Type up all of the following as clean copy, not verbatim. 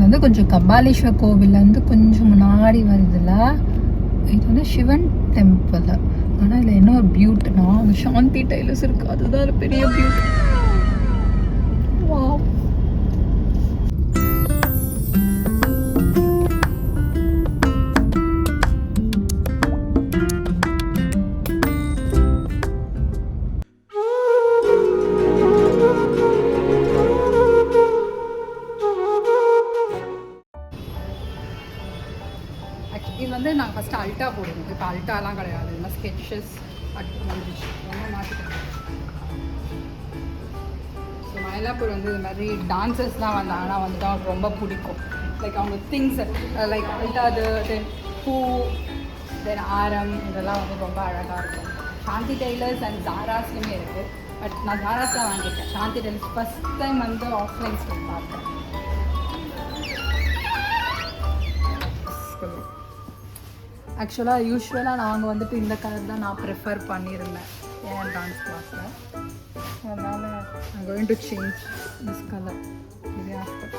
வந்து கொஞ்சம் கபாலீஸ்வர் கோவில்லேருந்து கொஞ்சம் முன்னாடி வருதுல்ல, இது வந்து சிவன் டெம்பிள். ஆனால் இதில் என்ன ஒரு பியூட்னா அங்கே சாந்தி டைலர்ஸ் இருக்குது, அதுதான் ஒரு பெரிய பியூட். வாவ். இது வந்து நாங்கள் ஃபஸ்ட்டு அல்ட்டா போடுவோம், இப்போ அல்ட்டாலாம் கிடையாது, இந்த மாதிரி ஸ்கெட்சஸ் அடுத்து வந்துருச்சு, ரொம்ப மாற்றிக்கிறோம். ஸோ மயிலாப்பூர் வந்து இது மாதிரி டான்சர்ஸ்லாம் வந்தாங்கன்னா வந்துட்டு அவங்களுக்கு ரொம்ப பிடிக்கும். லைக் அவங்க திங்ஸ் லைக் அல்ட்டாது, தென் பூ, தென் ஆரம், இதெல்லாம் வந்து ரொம்ப அழகாக இருக்கும். சாந்தி டெய்லர்ஸ் அண்ட் ஜாராஸ்லையுமே இருக்குது. பட் நான் ஜாராஸ்லாம் வாங்கியிருக்கேன். சாந்தி டெய்லர்ஸ் ஃபஸ்ட் டைம் வந்து ஆஃப்லைன் ஸ்டோர் பார்த்தேன். ஆக்சுவலாக யூஸ்வலாக நாங்கள் வந்துட்டு இந்த கலர் தான் நான் ப்ரிஃபர் பண்ணியிருந்தேன் என் டான்ஸ் கிளாஸில். அதனால் I'm going to change this colour. இது ஆஃப்டர்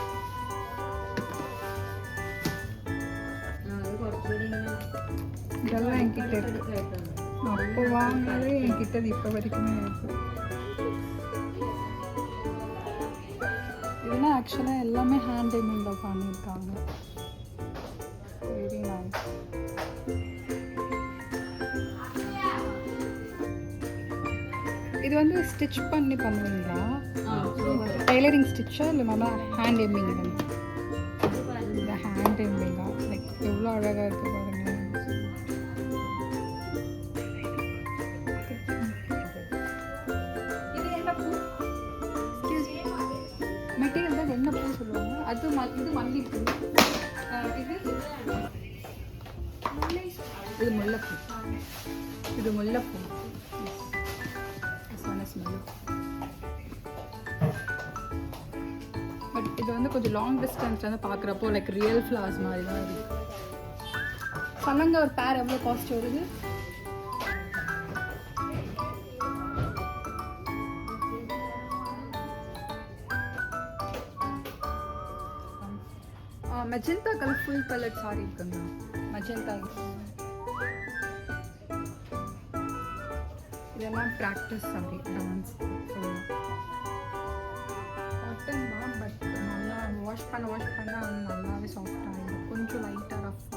இதெல்லாம் என்கிட்ட இருக்குது. அப்போ வாங்கினது என்கிட்ட இப்போ வரைக்குமே இருக்குது. இதெல்லாம் ஆக்சுவலாக எல்லாமே ஹேண்ட் எமிங்கில் பண்ணியிருக்காங்க. Very nice. இது வந்து ஸ்டிச் பண்ணி பண்ணுவீங்களா? டெய்லரிங் ஸ்டிச்சா இல்லை நல்லா ஹேண்ட் எம்மிங்? இந்த ஹேண்ட் எம்மிங்கா? லைக் எவ்வளோ அழகாக இருக்குது பாருங்கள். இது என்ன பூ? மெட்டீரியல் தான் என்ன பூ சொல்லுவாங்க? அது இது மல்லிப்பூ. இது முல்லைப்பூ. இது முல்லைப்பூ. பட் இது வந்து கொஞ்சம் லாங் டிஸ்டன்ஸ்ல வந்து பார்க்குறப்போ லைக் ரியல் ஃப்ளவர்ஸ் மாதிரி தான் இருக்கு. சலங்க ஒரு பேர் எவ்வளோ காஸ்ட் வருது? Magenta colour, full colour sorry இருக்குங்க. மெஜெண்டா. இதெல்லாம் ப்ராக்டிஸ் சாரி, டான்ஸ். காட்டன் தான், பட் நல்லா வாஷ் பண்ண நல்லாவே சாஃப்டாக இருக்கும். கொஞ்சம் லைட்டாக ரஃப்